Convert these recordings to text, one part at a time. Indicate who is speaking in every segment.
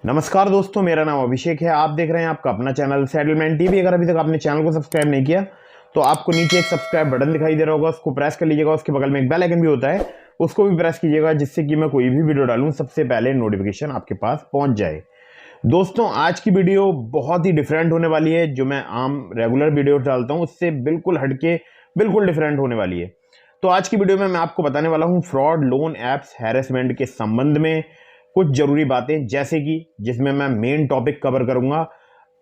Speaker 1: नमस्कार दोस्तों, मेरा नाम अभिषेक है। आप देख रहे हैं आपका अपना चैनल सेटलमेंट टीवी। अगर अभी तक आपने चैनल को सब्सक्राइब नहीं किया तो आपको नीचे एक सब्सक्राइब बटन दिखाई दे रहा होगा, उसको प्रेस कर लीजिएगा। उसके बगल में एक बेल आइकन भी होता है, उसको भी प्रेस कीजिएगा, जिससे कि मैं कोई भी वीडियो डालूं सबसे पहले नोटिफिकेशन आपके पास पहुंच जाए। दोस्तों, आज की वीडियो बहुत ही डिफरेंट होने वाली है। जो मैं आम रेगुलर वीडियो डालता हूं उससे बिल्कुल हटके, बिल्कुल डिफरेंट होने वाली है। तो आज की वीडियो में मैं आपको बताने वाला हूं फ्रॉड लोन एप्स हैरेसमेंट के संबंध में कुछ जरूरी बातें, जैसे कि जिसमें मैं मेन टॉपिक कवर करूंगा।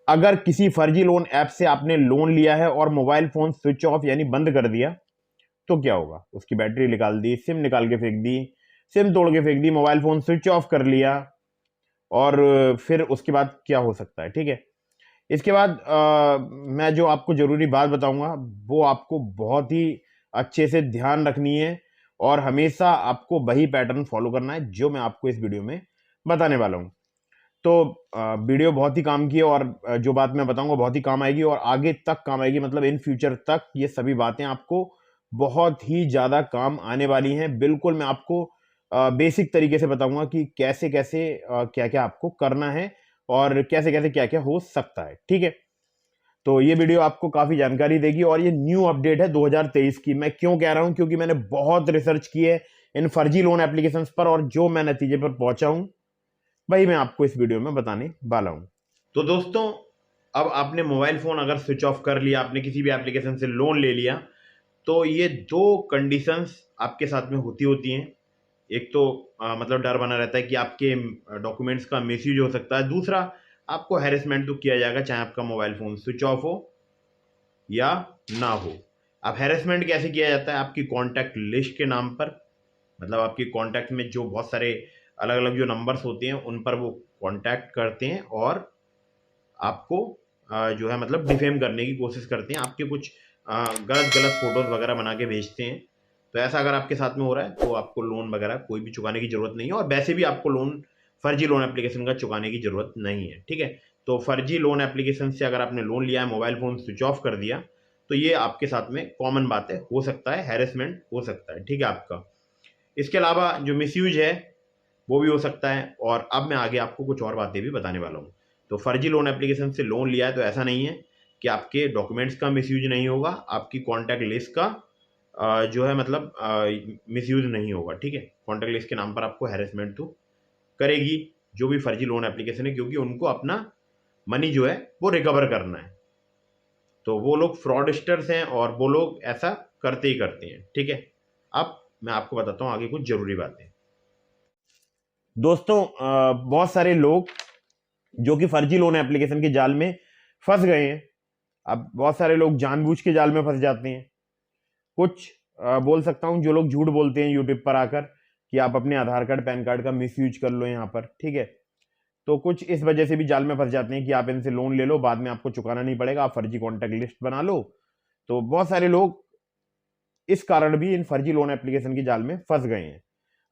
Speaker 1: अगर किसी फर्जी लोन ऐप से आपने लोन लिया है और मोबाइल फोन स्विच ऑफ यानी बंद कर दिया तो क्या होगा। उसकी बैटरी निकाल दी, सिम निकाल के फेंक दी, सिम तोड़ के फेंक दी, मोबाइल फोन स्विच ऑफ कर लिया, और फिर उसके बाद क्या हो सकता है। ठीक है, इसके बाद मैं जो आपको जरूरी बात बताऊंगा वो आपको बहुत ही अच्छे से ध्यान रखनी है, और हमेशा आपको वही पैटर्न फॉलो करना है जो मैं आपको इस वीडियो में बताने वाला हूं। तो वीडियो बहुत ही काम की है, और जो बात मैं बताऊंगा बहुत ही काम आएगी और आगे तक काम आएगी। मतलब इन फ्यूचर तक ये सभी बातें आपको बहुत ही ज्यादा काम आने वाली हैं। बिल्कुल मैं आपको बेसिक तरीके से बताऊंगा कि कैसे कैसे क्या क्या आपको करना है और कैसे कैसे क्या क्या हो सकता है। ठीक है, तो ये वीडियो आपको काफी जानकारी देगी, और ये न्यू अपडेट है 2023 की। मैं क्यों कह रहा हूं, क्योंकि मैंने बहुत रिसर्च की है इन फर्जी लोन एप्लीकेशंस पर, और जो मैं नतीजे पर पहुंचा हूं वही मैं आपको इस वीडियो में बताने वाला हूं। तो दोस्तों, अब आपने मोबाइल फोन अगर स्विच ऑफ कर लिया, आपने किसी भी एप्लीकेशन से लोन ले लिया, तो ये दो कंडीशंस आपके साथ में होती हैं। एक तो मतलब डर बना रहता है कि आपके डॉक्यूमेंट्स का मिसयूज हो सकता है। दूसरा, आपको हैरेसमेंट तो किया जाएगा चाहे आपका मोबाइल फोन स्विच ऑफ हो या ना हो। अब हैरेसमेंट कैसे किया जाता है? आपकी कॉन्टैक्ट लिस्ट के नाम पर, मतलब आपकी कॉन्टैक्ट में जो बहुत सारे अलग अलग जो नंबर्स होते हैं उन पर वो कॉन्टैक्ट करते हैं और आपको जो है मतलब डिफेम करने की कोशिश करते हैं। आपके कुछ गलत गलत फोटोज वगैरह बना के भेजते हैं। तो ऐसा अगर आपके साथ में हो रहा है तो आपको लोन वगैरह कोई भी चुकाने की जरूरत नहीं है, और वैसे भी आपको लोन फर्जी लोन एप्लीकेशन का चुकाने की जरूरत नहीं है। ठीक है, तो फर्जी लोन एप्लीकेशन से अगर आपने लोन लिया है, मोबाइल फोन स्विच ऑफ कर दिया, तो ये आपके साथ में कॉमन बात है, हो सकता है हैरेसमेंट हो सकता है। ठीक है आपका। इसके अलावा जो मिसयूज है वो भी हो सकता है, और अब मैं आगे आपको कुछ और बातें भी बताने वाला हूँ। तो फर्जी लोन एप्लीकेशन से लोन लिया है तो ऐसा नहीं है कि आपके डॉक्यूमेंट्स का मिसयूज नहीं होगा, आपकी कॉन्टैक्ट लिस्ट का जो है मतलब मिसयूज नहीं होगा। ठीक है, कॉन्टैक्ट लिस्ट के नाम पर आपको हैरेसमेंट तो करेगी जो भी फर्जी लोन एप्लीकेशन है, क्योंकि उनको अपना मनी जो है वो रिकवर करना है। तो वो लोग फ्रॉडस्टर्स हैं और वो लोग ऐसा करते ही करते हैं। ठीक है, अब मैं आपको बताता हूँ आगे कुछ जरूरी बातें। दोस्तों, बहुत सारे लोग जो कि फर्जी लोन एप्लीकेशन के जाल में फंस गए हैं। अब बहुत सारे लोग जानबूझ के जाल में फंस जाते हैं। कुछ बोल सकता हूं जो लोग झूठ बोलते हैं यूट्यूब पर आकर कि आप अपने आधार कार्ड पैन कार्ड का मिसयूज कर लो यहाँ पर। ठीक है, तो कुछ इस वजह से भी जाल में फंस जाते हैं कि आप इनसे लोन ले लो, बाद में आपको चुकाना नहीं पड़ेगा, आप फर्जी कॉन्टैक्ट लिस्ट बना लो। तो बहुत सारे लोग इस कारण भी इन फर्जी लोन एप्लीकेशन की जाल में फंस गए हैं।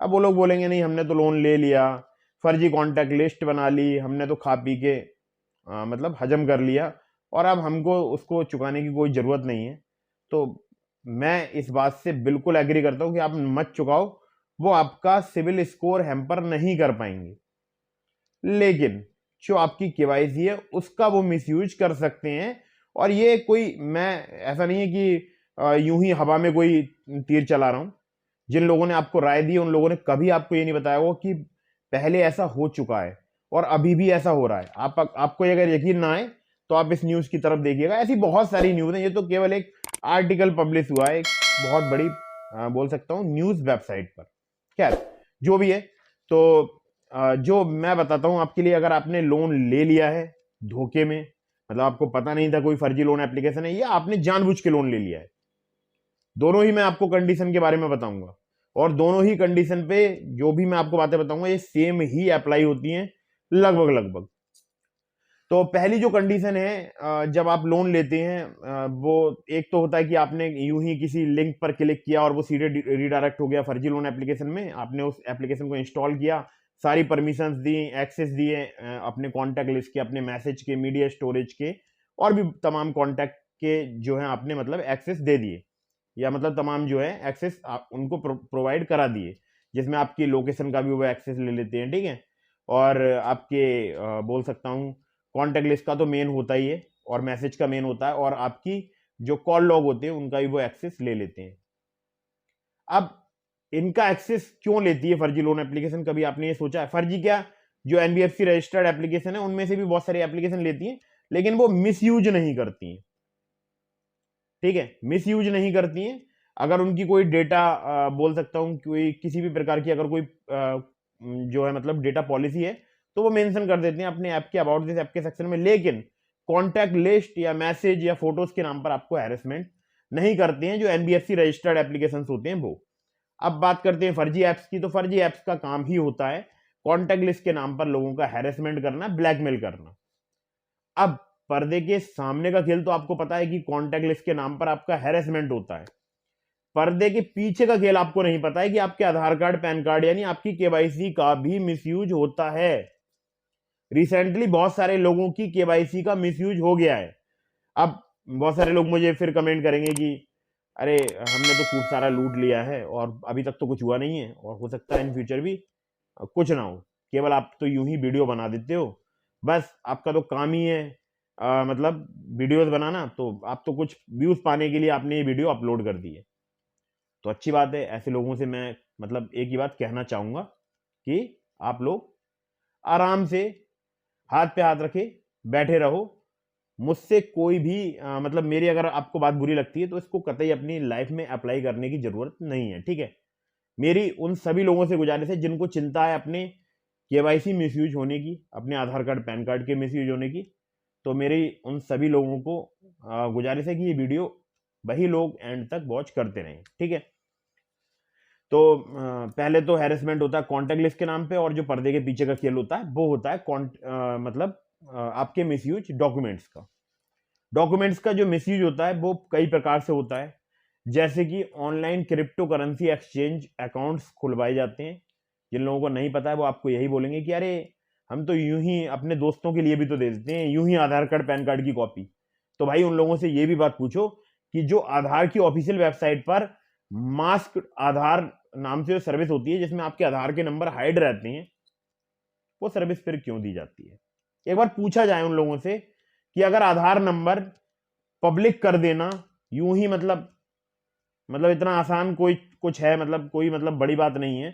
Speaker 1: अब वो लोग बोलेंगे नहीं, हमने तो लोन ले लिया, फर्जी कॉन्टैक्ट लिस्ट बना ली, हमने तो खा पी के मतलब हजम कर लिया, और अब हमको उसको चुकाने की कोई ज़रूरत नहीं है। तो मैं इस बात से बिल्कुल एग्री करता हूं कि आप मत चुकाओ, वो आपका सिविल स्कोर हैम्पर नहीं कर पाएंगे, लेकिन जो आपकी केवाईसी है उसका वो मिसयूज कर सकते हैं। और ये कोई, मैं ऐसा नहीं है कि यूं ही हवा में कोई तीर चला रहा हूं। जिन लोगों ने आपको राय दी उन लोगों ने कभी आपको ये नहीं बताया होगा कि पहले ऐसा हो चुका है और अभी भी ऐसा हो रहा है। आपको अगर यकीन ना आए तो आप इस न्यूज की तरफ देखिएगा। ऐसी बहुत सारी न्यूज है, ये तो केवल एक आर्टिकल पब्लिश हुआ है एक बहुत बड़ी बोल सकता हूँ न्यूज वेबसाइट पर। खैर, जो भी है, तो जो मैं बताता हूँ आपके लिए, अगर आपने लोन ले लिया है धोखे में, मतलब आपको पता नहीं था कोई फर्जी लोन एप्लीकेशन है, या आपने जानबूझ के लोन ले लिया है, दोनों ही मैं आपको कंडीशन के बारे में बताऊंगा। और दोनों ही कंडीशन पे जो भी मैं आपको बातें बताऊंगा ये सेम ही अप्लाई होती हैं, लगभग लगभग। तो पहली जो कंडीशन है, जब आप लोन लेते हैं, वो एक तो होता है कि आपने यूं ही किसी लिंक पर क्लिक किया और वो सीधे रिडायरेक्ट हो गया फर्जी लोन एप्लीकेशन में। आपने उस एप्लीकेशन को इंस्टॉल किया, सारी परमिशंस दी, एक्सेस दिए अपने कॉन्टैक्ट लिस्ट के, अपने मैसेज के, मीडिया स्टोरेज के, और भी तमाम कॉन्टैक्ट के जो है आपने मतलब एक्सेस दे दिए, या मतलब तमाम जो है एक्सेस आप उनको प्रोवाइड करा दिए, जिसमें आपकी लोकेशन का भी वो एक्सेस ले लेते हैं। ठीक है, और आपके बोल सकता हूँ कॉन्टैक्ट लिस्ट का तो मेन होता ही है, और मैसेज का मेन होता है, और आपकी जो कॉल लॉग होते हैं उनका भी वो एक्सेस ले लेते हैं। अब इनका एक्सेस क्यों लेती है फर्जी लोन एप्लीकेशन, कभी आपने ये सोचा है? फर्जी क्या, जो एनबीएफसी रजिस्टर्ड एप्लीकेशन है उनमें से भी बहुत सारी एप्लीकेशन लेती हैं, लेकिन वो मिसयूज नहीं करती हैं। ठीक है, मिसयूज नहीं करती हैं। अगर उनकी कोई डेटा बोल सकता हूं कोई किसी भी प्रकार की अगर कोई जो है मतलब डेटा पॉलिसी है, तो वो मेंशन कर देते हैं अपने ऐप के अबाउट दिस ऐप के सेक्शन में, लेकिन कॉन्टैक्ट लिस्ट या मैसेज या फोटोज के नाम पर आपको हैरेसमेंट नहीं करते हैं, जो एनबीएफसी रजिस्टर्ड एप्लीकेशन होते हैं वो। अब बात करते हैं फर्जी ऐप्स की, तो फर्जी ऐप्स का काम ही होता है कॉन्टैक्ट लिस्ट के नाम पर लोगों का हैरेसमेंट करना, ब्लैकमेल करना। अब पर्दे के सामने का खेल तो आपको पता है कि कॉन्टैक्ट लिस्ट के नाम पर आपका हैरेसमेंट होता है। पर्दे के पीछे का खेल आपको नहीं पता है कि आपके आधार कार्ड, पैन कार्ड यानी आपकी केवाईसी का भी मिसयूज होता है। रिसेंटली बहुत सारे लोगों की केवाईसी का मिसयूज हो गया है। अब बहुत सारे लोग मुझे फिर कमेंट करेंगे कि अरे हमने तो खूब सारा लूट लिया है और अभी तक तो कुछ हुआ नहीं है, और हो सकता है इन फ्यूचर भी कुछ ना हो, केवल आप तो यूं ही वीडियो बना देते हो, बस आपका तो काम ही है मतलब वीडियोस बनाना, तो आप तो कुछ व्यूज पाने के लिए आपने ये वीडियो अपलोड कर दी है। तो अच्छी बात है, ऐसे लोगों से मैं मतलब एक ही बात कहना चाहूंगा कि आप लोग आराम से हाथ पे हाथ रखे बैठे रहो। मुझसे कोई भी मतलब मेरी अगर आपको बात बुरी लगती है तो इसको कतई अपनी लाइफ में अप्लाई करने की जरूरत नहीं है। ठीक है, मेरी उन सभी लोगों से गुजारिश है जिनको चिंता है अपने केवाईसी मिसयूज होने की, अपने आधार कार्ड, पैन कार्ड के मिसयूज होने की, तो मेरी उन सभी लोगों को गुजारिश है कि ये वीडियो वही लोग एंड तक वॉच करते रहें। ठीक है, तो पहले तो हैरेसमेंट होता है कॉन्टैक्ट लिस्ट के नाम पे, और जो पर्दे के पीछे का खेल होता है वो होता है मतलब आपके मिसयूज डॉक्यूमेंट्स का। डॉक्यूमेंट्स का जो मिसयूज होता है वो कई प्रकार से होता है, जैसे कि online crypto currency exchange accounts खुलवाए जाते हैं। जिन लोगों को नहीं पता है वो आपको यही बोलेंगे कि अरे हम तो यूं ही अपने दोस्तों के लिए भी तो दे देते हैं, यूं ही आधार कार्ड, पैन कार्ड की कॉपी। तो भाई उन लोगों से ये भी बात पूछो कि जो आधार की ऑफिशियल वेबसाइट पर मास्क आधार नाम से जो सर्विस होती है, जिसमें आपके आधार के नंबर हाइड रहते हैं, वो सर्विस फिर क्यों दी जाती है? एक बार पूछा जाए उन लोगों से कि अगर आधार नंबर पब्लिक कर देना यूं ही मतलब इतना आसान कोई कुछ है, मतलब कोई मतलब बड़ी बात नहीं है,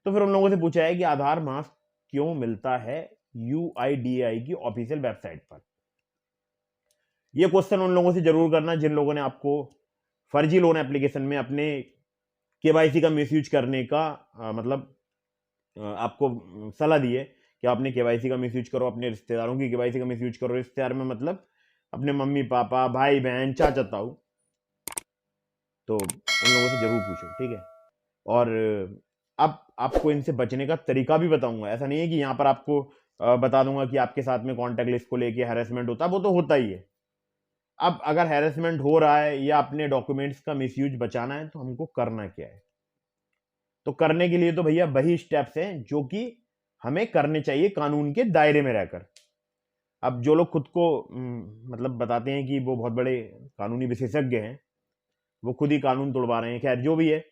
Speaker 1: तो फिर उन लोगों से पूछा है कि आधार मास्क क्यों मिलता है यूआईडीएआई की ऑफिशियल वेबसाइट पर? यह क्वेश्चन उन लोगों से जरूर करना जिन लोगों ने आपको फर्जी लोन एप्लीकेशन में अपने केवाईसी का मिसयूज करने का मतलब आपको सलाह दी है कि आपने केवाईसी का मिसयूज करो, अपने रिश्तेदारों की केवाईसी का मिसयूज करो। रिश्तेदार में मतलब अपने मम्मी पापा, भाई बहन, चाचा ताऊ, तो उन लोगों से जरूर पूछो। ठीक है, और अब आपको इनसे बचने का तरीका भी बताऊंगा। ऐसा नहीं है कि यहाँ पर आपको बता दूंगा कि आपके साथ में कॉन्टैक्ट लिस्ट को लेके हैरेसमेंट होता है, वो तो होता ही है। अब अगर हैरेसमेंट हो रहा है या अपने डॉक्यूमेंट्स का मिसयूज बचाना है तो हमको करना क्या है? तो करने के लिए तो भैया वही स्टेप्स हैं जो कि हमें करने चाहिए कानून के दायरे में रहकर। अब जो लोग खुद को मतलब बताते हैं कि वो बहुत बड़े कानूनी विशेषज्ञ हैं, वो खुद ही कानून तोड़वा रहे हैं। खैर जो भी है,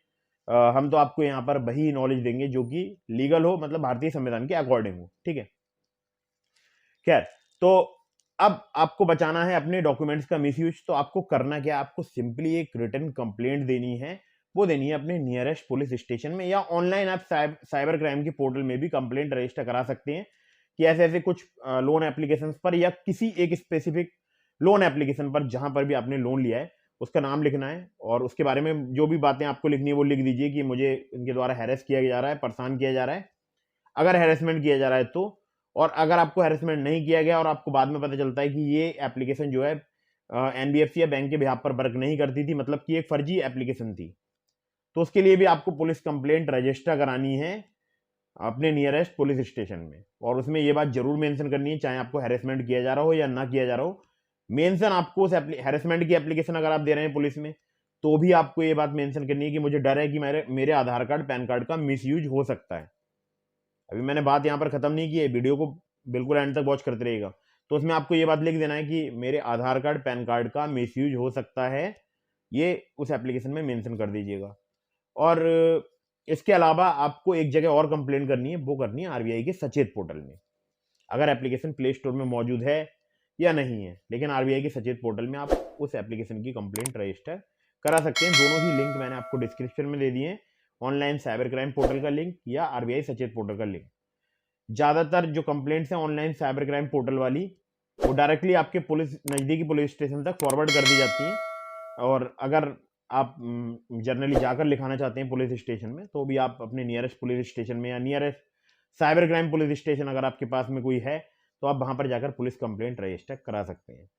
Speaker 1: हम तो आपको यहाँ पर वही नॉलेज देंगे जो कि लीगल हो, मतलब भारतीय संविधान के अकॉर्डिंग हो। ठीक है, खैर तो अब आपको बचाना है अपने डॉक्यूमेंट्स का मिसयूज, तो आपको करना क्या? आपको सिंपली एक रिटन कंप्लेंट देनी है। वो देनी है अपने नियरेस्ट पुलिस स्टेशन में, या ऑनलाइन आप साइबर क्राइम के पोर्टल में भी कंप्लेंट रजिस्टर करा सकते हैं कि ऐसे ऐसे कुछ लोन एप्लीकेशन पर या किसी एक स्पेसिफिक लोन एप्लीकेशन पर जहां पर भी आपने लोन लिया है उसका नाम लिखना है, और उसके बारे में जो भी बातें आपको लिखनी है वो लिख दीजिए कि मुझे इनके द्वारा हैरेस किया जा रहा है, परेशान किया जा रहा है, अगर हैरेसमेंट किया जा रहा है तो। और अगर आपको हैरेसमेंट नहीं किया गया और आपको बाद में पता चलता है कि ये एप्लीकेशन जो है एनबीएफसी या बैंक के बिहाफ पर वर्क नहीं करती थी, मतलब कि एक फर्जी एप्लीकेशन थी, तो उसके लिए भी आपको पुलिस कंप्लेंट रजिस्टर करानी है अपने नियरेस्ट पुलिस स्टेशन में। और उसमें ये बात जरूर मेंशन करनी है, चाहे आपको हैरेसमेंट किया जा रहा हो या ना किया जा रहा हो, मेंशन आपको उस हैरेसमेंट की एप्लीकेशन अगर आप दे रहे हैं पुलिस में, तो भी आपको ये बात मेंशन करनी है कि मुझे डर है कि मेरे आधार कार्ड, पैन कार्ड का मिसयूज हो सकता है। अभी मैंने बात यहाँ पर खत्म नहीं की है, वीडियो को बिल्कुल एंड तक वॉच करते रहेगा। तो उसमें आपको ये बात लिख देना है कि मेरे आधार कार्ड, पैन कार्ड का मिसयूज हो सकता है, ये उस एप्लीकेशन में मेंशन कर दीजिएगा। और इसके अलावा आपको एक जगह और कंप्लेंट करनी है, वो करनी है आरबीआई के सचेत पोर्टल में। अगर एप्लीकेशन प्ले स्टोर में मौजूद है या नहीं है, लेकिन आरबीआई के सचेत पोर्टल में आप उस एप्लीकेशन की कंप्लेंट रजिस्टर करा सकते हैं। दोनों ही लिंक मैंने आपको डिस्क्रिप्शन में दे दिए हैं, ऑनलाइन साइबर क्राइम पोर्टल का लिंक या आरबीआई सचेत पोर्टल का लिंक। ज़्यादातर जो कंप्लेंट्स हैं ऑनलाइन साइबर क्राइम पोर्टल वाली, वो डायरेक्टली आपके नज़दीकी पुलिस स्टेशन तक फॉरवर्ड कर दी जाती हैं। और अगर आप जनरली जाकर लिखाना चाहते हैं पुलिस स्टेशन में, तो भी आप अपने नियरेस्ट पुलिस स्टेशन में या nearest cyber crime police station अगर आपके पास में कोई है, तो आप वहां पर जाकर पुलिस कंप्लेंट रजिस्टर करा सकते हैं।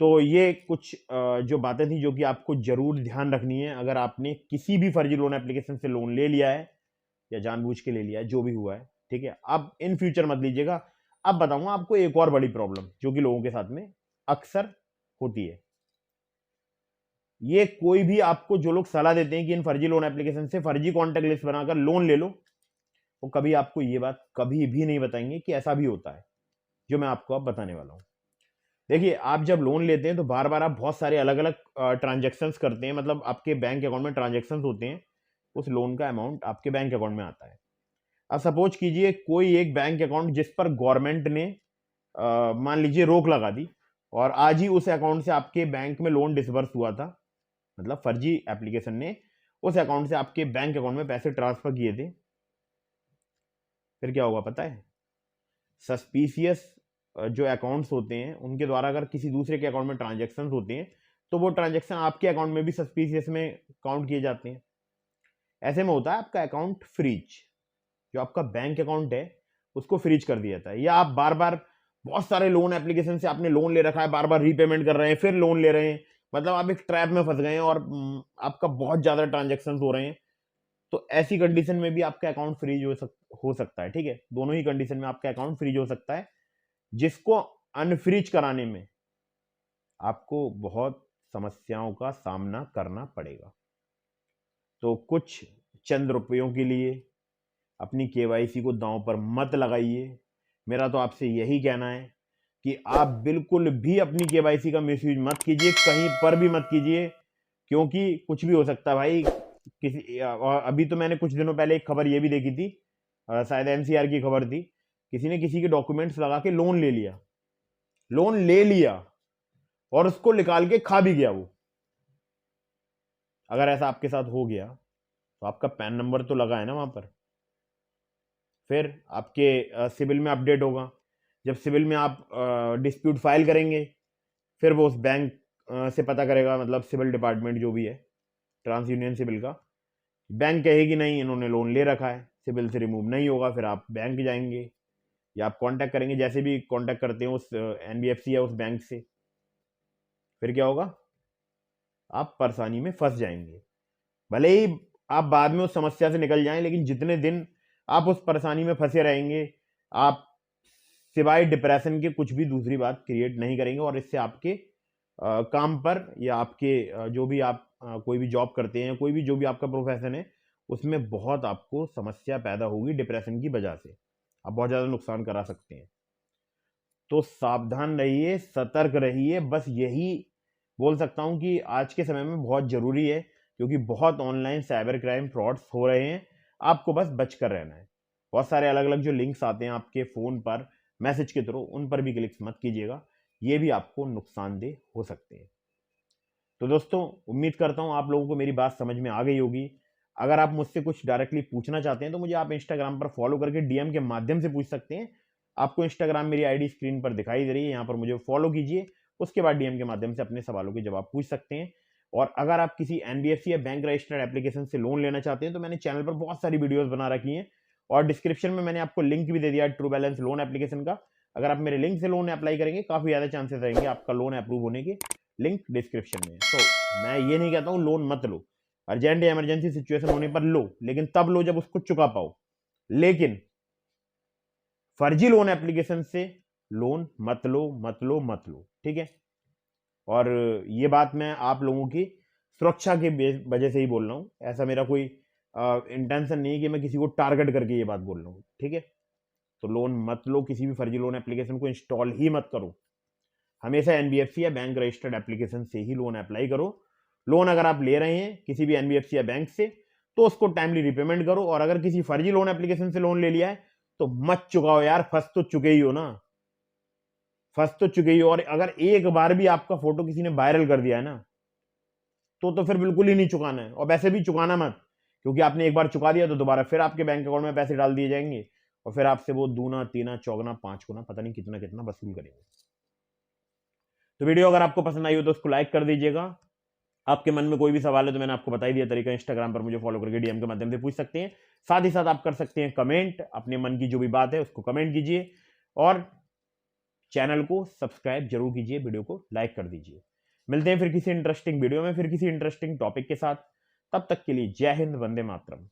Speaker 1: तो ये कुछ जो बातें थी जो कि आपको जरूर ध्यान रखनी है अगर आपने किसी भी फर्जी लोन एप्लीकेशन से लोन ले लिया है या जानबूझ के ले लिया है, जो भी हुआ है, ठीक है। अब इन फ्यूचर मत लीजिएगा। अब बताऊंगा आपको एक और बड़ी प्रॉब्लम जो कि लोगों के साथ में अक्सर होती है। ये कोई भी आपको जो लोग सलाह देते हैं कि इन फर्जी लोन एप्लीकेशन से फर्जी कॉन्टैक्ट लिस्ट बनाकर लोन ले लो, वो कभी आपको ये बात कभी भी नहीं बताएंगे कि ऐसा भी होता है, जो मैं आपको अब बताने वाला हूं। देखिए, आप जब लोन लेते हैं तो बार बार आप बहुत सारे अलग अलग ट्रांजेक्शन्स करते हैं, मतलब आपके बैंक अकाउंट में ट्रांजेक्शन्स होते हैं, उस लोन का अमाउंट आपके बैंक अकाउंट में आता है। अब सपोज कीजिए कोई एक बैंक अकाउंट जिस पर गवर्नमेंट ने मान लीजिए रोक लगा दी, और आज ही उस अकाउंट से आपके बैंक में लोन डिसबर्स हुआ था, मतलब फर्जी एप्लीकेशन ने उस अकाउंट से आपके बैंक अकाउंट में पैसे ट्रांसफर किए थे। फिर क्या होगा पता है? सस्पिशियस जो अकाउंट्स होते हैं उनके द्वारा अगर किसी दूसरे के अकाउंट में ट्रांजेक्शन होते हैं, तो वो ट्रांजेक्शन आपके अकाउंट में भी सस्पिशियस में काउंट किए जाते हैं। ऐसे में होता है आपका अकाउंट फ्रीज, जो आपका बैंक अकाउंट है उसको फ्रीज कर दिया जाता है। या आप बार बार बहुत सारे लोन एप्लीकेशन से आपने लोन ले रखा है, बार बार रीपेमेंट कर रहे हैं, फिर लोन ले रहे हैं, मतलब आप एक ट्रैप में फंस गए हैं और आपका बहुत ज्यादा ट्रांजेक्शन हो रहे हैं, तो ऐसी कंडीशन में भी आपका अकाउंट फ्रीज हो सकता है। ठीक है, दोनों ही कंडीशन में आपका अकाउंट फ्रीज हो सकता है, जिसको अनफ्रीज कराने में आपको बहुत समस्याओं का सामना करना पड़ेगा। तो कुछ चंद रुपयों के लिए अपनी केवाईसी को दांव पर मत लगाइए। मेरा तो आपसे यही कहना है कि आप बिल्कुल भी अपनी केवाईसी का मिसयूज मत कीजिए, कहीं पर भी मत कीजिए, क्योंकि कुछ भी हो सकता है भाई। किसी अभी तो मैंने कुछ दिनों पहले एक खबर ये भी देखी थी, शायद एनसीआर की खबर थी, किसी ने किसी के डॉक्यूमेंट्स लगा के लोन ले लिया और उसको निकाल के खा भी गया वो। अगर ऐसा आपके साथ हो गया तो आपका पैन नंबर तो लगा है ना वहां पर, फिर आपके सिविल में अपडेट होगा। जब सिविल में आप डिस्प्यूट फाइल करेंगे, फिर वो उस बैंक से पता करेगा, मतलब सिविल डिपार्टमेंट जो भी है, ट्रांस यूनियन सिविल का, बैंक कहेगी नहीं इन्होंने लोन ले रखा है, सिविल से रिमूव नहीं होगा, फिर आप बैंक जाएंगे या आप कांटेक्ट करेंगे, जैसे भी कांटेक्ट करते हैं उस एनबीएफसी या उस बैंक से। फिर क्या होगा? आप परेशानी में फंस जाएंगे। भले ही आप बाद में उस समस्या से निकल जाएं, लेकिन जितने दिन आप उस परेशानी में फंसे रहेंगे, आप सिवाय डिप्रेशन के कुछ भी दूसरी बात क्रिएट नहीं करेंगे, और इससे आपके काम पर या आपके जो भी आप कोई भी जॉब करते हैं, कोई भी जो भी आपका प्रोफेशन है, उसमें बहुत आपको समस्या पैदा होगी डिप्रेशन की वजह से। आप बहुत ज़्यादा नुकसान करा सकते हैं। तो सावधान रहिए, सतर्क रहिए, बस यही बोल सकता हूं कि आज के समय में बहुत ज़रूरी है, क्योंकि बहुत ऑनलाइन साइबर क्राइम फ्रॉड्स हो रहे हैं। आपको बस बचकर रहना है। बहुत सारे अलग अलग जो लिंक्स आते हैं आपके फ़ोन पर मैसेज के थ्रू, उन पर भी क्लिक्स मत कीजिएगा, ये भी आपको नुकसानदेह हो सकते हैं। तो दोस्तों, उम्मीद करता हूं आप लोगों को मेरी बात समझ में आ गई होगी। अगर आप मुझसे कुछ डायरेक्टली पूछना चाहते हैं तो मुझे आप इंस्टाग्राम पर फॉलो करके डीएम के माध्यम से पूछ सकते हैं। आपको इंस्टाग्राम मेरी आईडी स्क्रीन पर दिखाई दे रही है, यहाँ पर मुझे फॉलो कीजिए, उसके बाद डीएम के माध्यम से अपने सवालों के जवाब पूछ सकते हैं। और अगर आप किसी एनबीएफसी या बैंक रजिस्टर्ड एप्लीकेशन से लोन लेना चाहते हैं तो मैंने चैनल पर बहुत सारी वीडियोस बना रखी हैं, और डिस्क्रिप्शन में मैंने आपको लिंक भी दे दिया है ट्रू बैलेंस लोन एप्लीकेशन का। अगर आप मेरे लिंक से लोन अप्लाई करेंगे, काफी ज्यादा चांसेस रहेंगे आपका लोन अप्रूव होने के। लिंक डिस्क्रिप्शन में है। तो मैं ये नहीं कहता हूँ लोन मत लो, अर्जेंट या इमरजेंसी सिचुएशन होने पर लो, लेकिन तब लो जब उसको चुका पाओ। लेकिन फर्जी लोन एप्लीकेशन से लोन मत लो, ठीक है। और ये बात मैं आप लोगों की सुरक्षा के वजह से ही बोल रहा हूँ, ऐसा मेरा कोई इंटेंशन नहीं है कि मैं किसी को टारगेट करके ये बात बोल रहा हूँ, ठीक है। तो लोन मत लो, किसी भी फर्जी लोन एप्लीकेशन को इंस्टॉल ही मत करो। हमेशा एनबीएफसी या बैंक रजिस्टर्ड एप्लीकेशन से ही लोन अप्लाई करो। लोन अगर आप ले रहे हैं किसी भी एनबीएफसी या बैंक से, तो उसको टाइमली रिपेमेंट करो। और अगर किसी फर्जी लोन एप्लीकेशन से लोन ले लिया है तो मत चुकाओ यार, फंस तो चुके ही हो ना, फंस तो चुके ही हो। और अगर एक बार भी आपका फोटो किसी ने वायरल कर दिया है ना, तो फिर बिल्कुल ही नहीं चुकाना है। और वैसे भी चुकाना मत, क्योंकि आपने एक बार चुका दिया तो दोबारा फिर आपके बैंक अकाउंट में पैसे डाल दिए जाएंगे और फिर आपसे वो दूना तीना चौगना पांच गुना पता नहीं कितना कितना वसूल करेंगे। तो वीडियो अगर आपको पसंद आई हो तो उसको लाइक कर दीजिएगा। आपके मन में कोई भी सवाल है तो मैंने आपको बता ही दिया तरीका, इंस्टाग्राम पर मुझे फॉलो करके डीएम के माध्यम से पूछ सकते हैं। साथ ही साथ आप कर सकते हैं कमेंट, अपने मन की जो भी बात है उसको कमेंट कीजिए और चैनल को सब्सक्राइब जरूर कीजिए, वीडियो को लाइक कर दीजिए। मिलते हैं फिर किसी इंटरेस्टिंग वीडियो में, फिर किसी इंटरेस्टिंग टॉपिक के साथ। तब तक के लिए जय हिंद, वंदे मातरम।